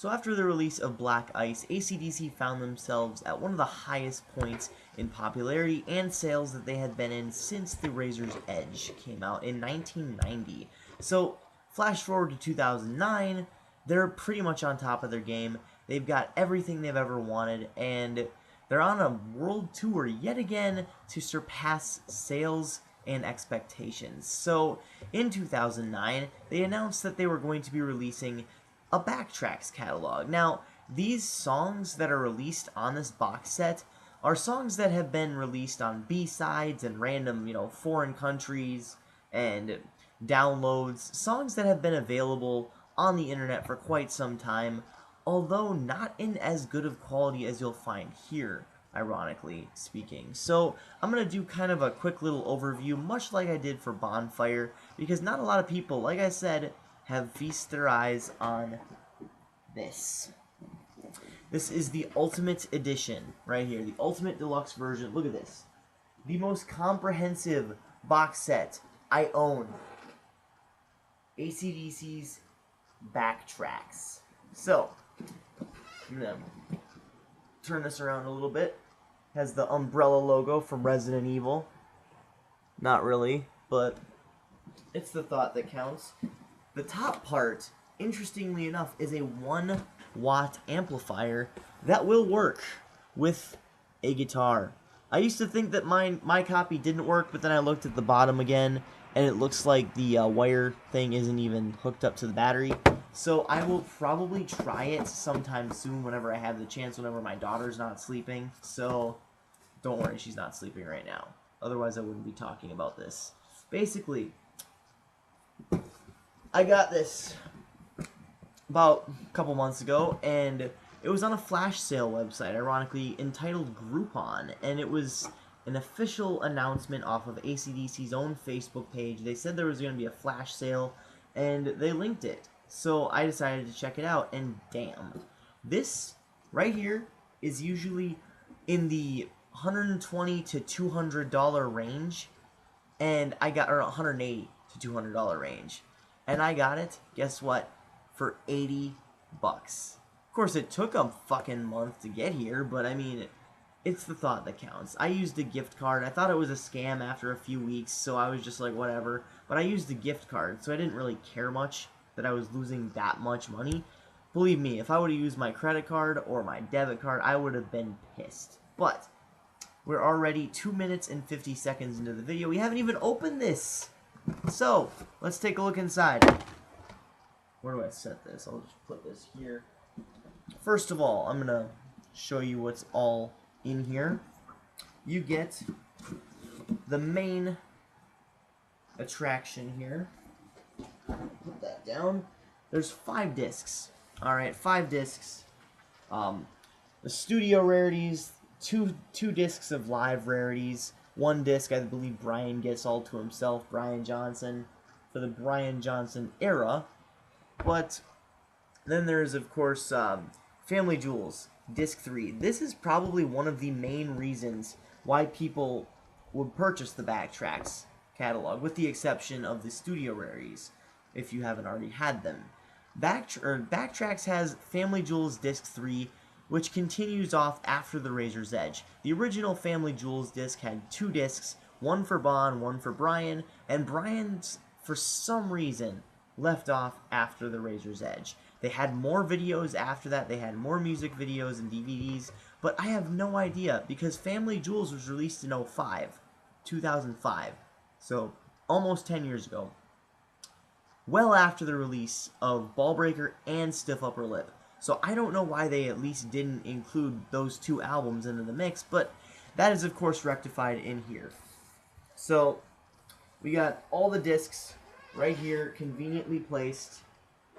So after the release of Black Ice, ACDC found themselves at one of the highest points in popularity and sales that they had been in since The Razor's Edge came out in 1990. So flash forward to 2009, they're pretty much on top of their game. They've got everything they've ever wanted, and they're on a world tour yet again to surpass sales and expectations. So in 2009, they announced that they were going to be releasing a Backtracks catalog. Now, these songs that are released on this box set are songs that have been released on B-sides and random, foreign countries and downloads, songs that have been available on the internet for quite some time, although not in as good of quality as you'll find here, ironically speaking. So I'm going to do kind of a quick little overview, much like I did for Bonfire, because not a lot of people, like I said, have feasted their eyes on this. This is the Ultimate Edition, right here, the Ultimate Deluxe version. Look at this. The most comprehensive box set I own. ACDC's Backtracks. So, I'm going to turn this around a little bit. Has the umbrella logo from Resident Evil. Not really, but it's the thought that counts. The top part, interestingly enough, is a 1-watt amplifier that will work with a guitar. I used to think that my copy didn't work, but then I looked at the bottom again, and it looks like the wire thing isn't even hooked up to the battery. So I will probably try it sometime soon whenever I have the chance, whenever my daughter's not sleeping. So don't worry, she's not sleeping right now. Otherwise, I wouldn't be talking about this. Basically, I got this about a couple months ago, and it was on a flash sale website, ironically entitled Groupon, and it was an official announcement off of AC/DC's own Facebook page. They said there was going to be a flash sale, and they linked it. So I decided to check it out, and damn. This right here is usually in the $120 to $200 range, and I got, or $180 to $200 range. And I got it, guess what, for 80 bucks. Of course, it took a fucking month to get here, but I mean, it's the thought that counts. I used a gift card. I thought it was a scam after a few weeks, so I was just like, whatever. But I used a gift card, so I didn't really care much that I was losing that much money. Believe me, if I would have used my credit card or my debit card, I would have been pissed. But we're already 2 minutes and 50 seconds into the video. We haven't even opened this. So, let's take a look inside. Where do I set this? I'll just put this here. First of all, I'm going to show you what's all in here. You get the main attraction here. Put that down. There's 5 discs. Alright, 5 discs. The studio rarities, two discs of live rarities. 1 disc, I believe Brian gets all to himself, Brian Johnson, for the Brian Johnson era. But then there's, of course, Family Jewels, disc 3. This is probably one of the main reasons why people would purchase the Backtracks catalog, with the exception of the studio rarities, if you haven't already had them. Backtracks has Family Jewels disc 3, which continues off after The Razor's Edge. The original Family Jewels disc had 2 discs, one for Bon, one for Brian, and Brian's, for some reason, left off after The Razor's Edge. They had more videos after that, they had more music videos and DVDs, but I have no idea, because Family Jewels was released in 2005, so almost 10 years ago. Well after the release of Ballbreaker and Stiff Upper Lip. So I don't know why they at least didn't include those 2 albums into the mix, but that is of course rectified in here. So we got all the discs right here, conveniently placed.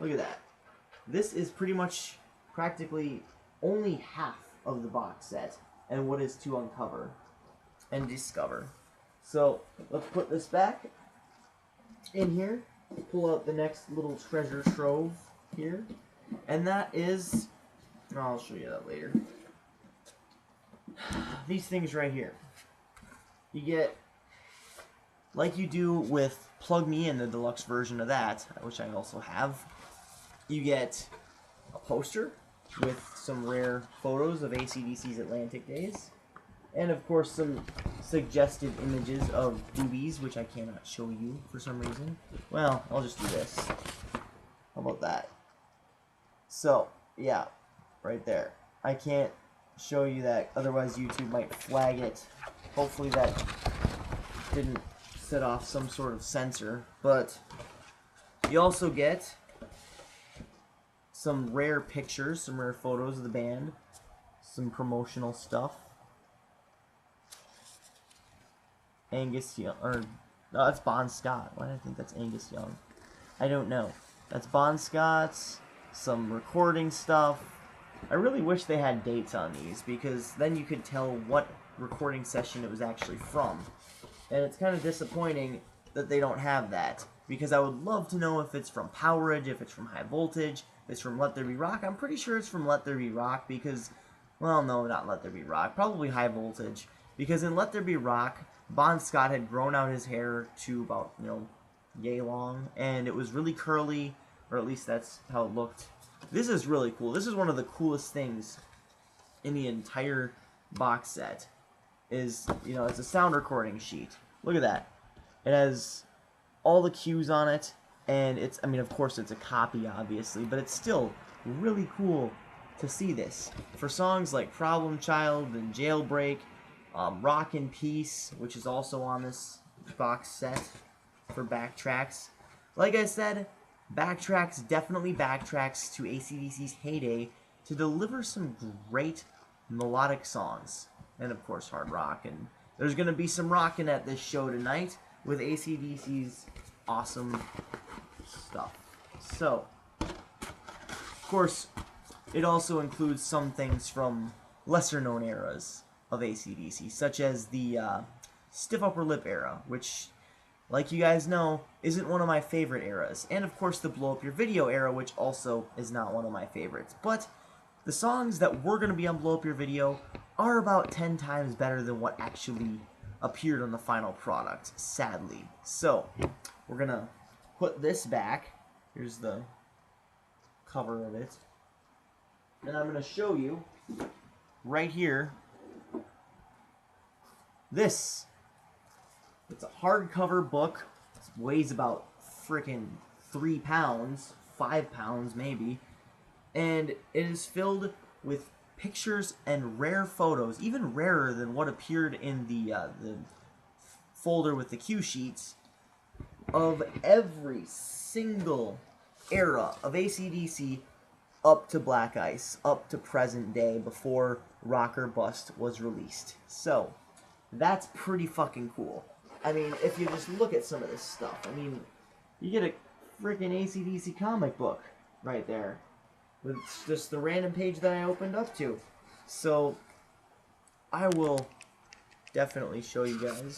Look at that. This is pretty much practically only half of the box set and what is to uncover and discover. So let's put this back in here, pull out the next little treasure trove here. And that is, I'll show you that later. These things right here. You get, like you do with Plug Me In, the deluxe version of that, which I also have, you get a poster with some rare photos of ACDC's Atlantic days. And of course some suggested images of boobies, which I cannot show you for some reason. Well, I'll just do this. How about that? So, yeah, right there. I can't show you that, otherwise YouTube might flag it. Hopefully that didn't set off some sort of censor. But you also get some rare pictures, some rare photos of the band, some promotional stuff. Angus Young, or no, that's Bon Scott. Why do I think that's Angus Young? I don't know. That's Bon Scott's, some recording stuff. I really wish they had dates on these, because then you could tell what recording session it was actually from. And it's kind of disappointing that they don't have that, because I would love to know if it's from Powerage, if it's from High Voltage, if it's from Let There Be Rock. I'm pretty sure it's from Let There Be Rock, because, well, no, not Let There Be Rock, probably High Voltage, because in Let There Be Rock, Bon Scott had grown out his hair to about, yay long, and it was really curly, or at least that's how it looked. This is really cool. This is one of the coolest things in the entire box set. Is, it's a sound recording sheet. Look at that. It has all the cues on it, and it's, of course it's a copy, obviously, but it's still really cool to see this. For songs like Problem Child and Jailbreak, Rock in Peace, which is also on this box set for Backtracks. Like I said, Backtracks definitely backtracks to AC/DC's heyday to deliver some great melodic songs. And of course hard rock. And there's going to be some rocking at this show tonight with AC/DC's awesome stuff. So, of course, it also includes some things from lesser known eras of AC/DC, such as the Stiff Upper Lip era, which, like you guys know, isn't one of my favorite eras. And of course the Blow Up Your Video era, which also is not one of my favorites. But the songs that were going to be on Blow Up Your Video are about 10 times better than what actually appeared on the final product, sadly. So, we're going to put this back. Here's the cover of it. And I'm going to show you right here this. It's a hardcover book. It weighs about freaking 3 pounds, 5 pounds maybe. And it is filled with pictures and rare photos, even rarer than what appeared in the folder with the cue sheets, of every single era of AC/DC up to Black Ice, up to present day, before Rock or Bust was released. So, that's pretty fucking cool. If you just look at some of this stuff, you get a freaking AC/DC comic book right there with just the random page that I opened up to. So, I will definitely show you guys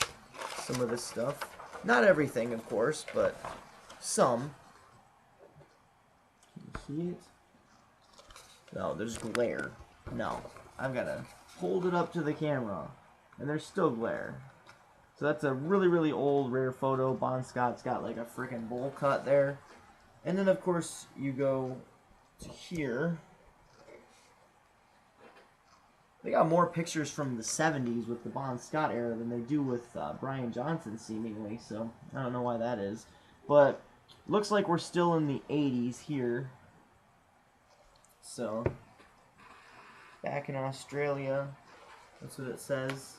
some of this stuff. Not everything, of course, but some. Can you see it? No, there's glare. No, I've got to hold it up to the camera, and there's still glare. So that's a really, really old, rare photo. Bon Scott's got like a freaking bowl cut there. And then, of course, you go to here. They got more pictures from the 70s with the Bon Scott era than they do with Brian Johnson, seemingly. So, I don't know why that is. But, looks like we're still in the 80s here. So, back in Australia. That's what it says.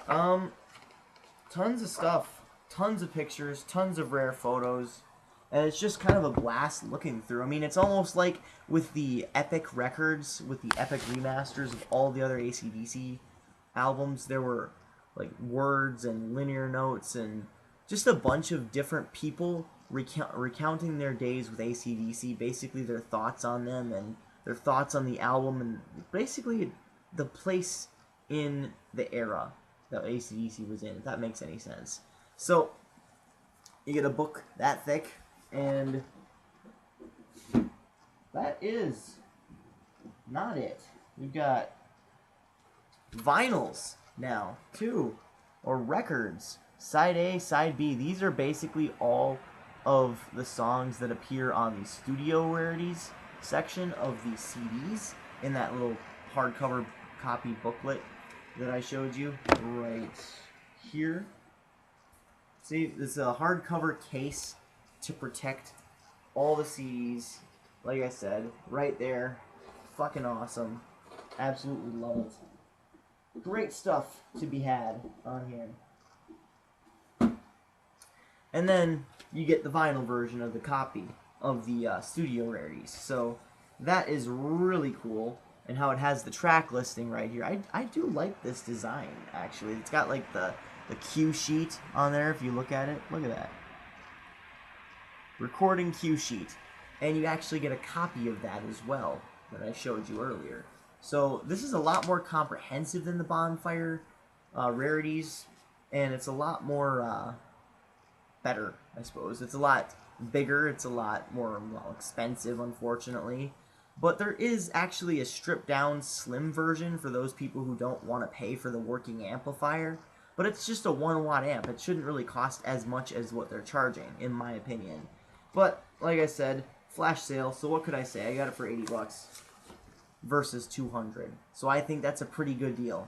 Tons of stuff. Tons of pictures. Tons of rare photos. And it's just kind of a blast looking through. It's almost like with the Epic records, with the Epic remasters of all the other AC/DC albums, there were like words and linear notes and just a bunch of different people recounting their days with AC/DC, basically their thoughts on them and their thoughts on the album, and basically the place in the era that AC/DC was in, if that makes any sense. So, you get a book that thick, and that is not it. We've got vinyls now, too, or records. Side A, Side B. These are basically all of the songs that appear on the studio rarities. section of the CDs in that little hardcover copy booklet that I showed you right here. See, this is a hardcover case to protect all the CDs. Like I said, right there. Fucking awesome. Absolutely love it. Great stuff to be had on here. And then you get the vinyl version of the copy of the studio rarities. So that is really cool. And how it has the track listing right here. I do like this design, actually. It's got like the cue sheet on there if you look at it. Look at that. Recording cue sheet. And you actually get a copy of that as well that I showed you earlier. So this is a lot more comprehensive than the Bonfire rarities. And it's a lot more better, I suppose. It's a lot bigger. It's a lot more expensive, unfortunately. But there is actually a stripped-down slim version for those people who don't want to pay for the working amplifier. But it's just a 1-watt amp. It shouldn't really cost as much as what they're charging, in my opinion. But, like I said, flash sale, so what could I say? I got it for 80 bucks versus 200. So I think that's a pretty good deal.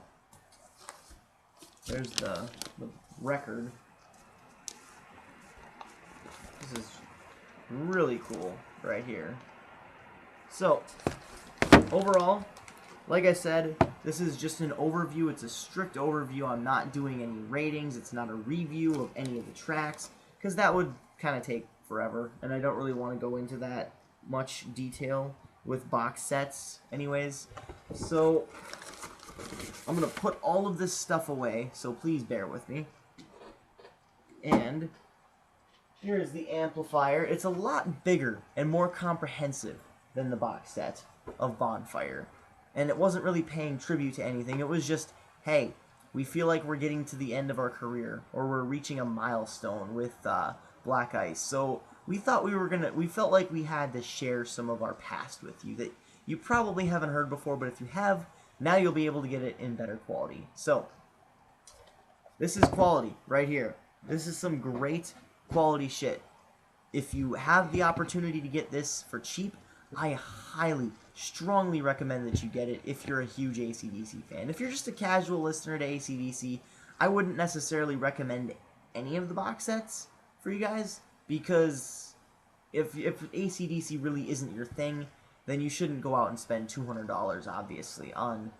There's the record. This is really cool right here. So, overall, like I said, this is just an overview. It's a strict overview. I'm not doing any ratings. It's not a review of any of the tracks, because that would kind of take forever, and I don't really want to go into that much detail with box sets anyways. So, I'm going to put all of this stuff away, so please bear with me. And here's the amplifier. It's a lot bigger and more comprehensive than the box set of Bonfire. And it wasn't really paying tribute to anything. It was just, hey, we feel like we're getting to the end of our career, or we're reaching a milestone with Black Ice. So we thought we felt like we had to share some of our past with you that you probably haven't heard before, but if you have, now you'll be able to get it in better quality. So this is quality right here. This is some great quality shit. If you have the opportunity to get this for cheap, I highly, strongly recommend that you get it if you're a huge AC/DC fan. If you're just a casual listener to AC/DC, I wouldn't necessarily recommend any of the box sets for you guys, because if AC/DC really isn't your thing, then you shouldn't go out and spend $200, obviously, on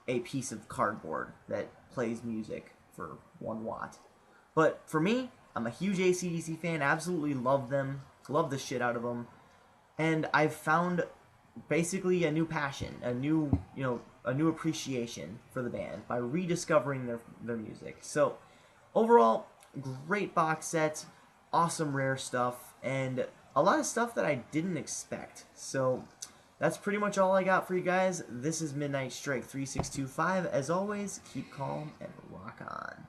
a piece of cardboard that plays music for 1 watt. But for me, I'm a huge AC/DC fan, absolutely love them, love the shit out of them. And I've found basically a new passion, a new appreciation for the band by rediscovering their music. So overall, great box set, awesome rare stuff, and a lot of stuff that I didn't expect. So that's pretty much all I got for you guys. This is Midnight Strike 3625. As always, keep calm and rock on.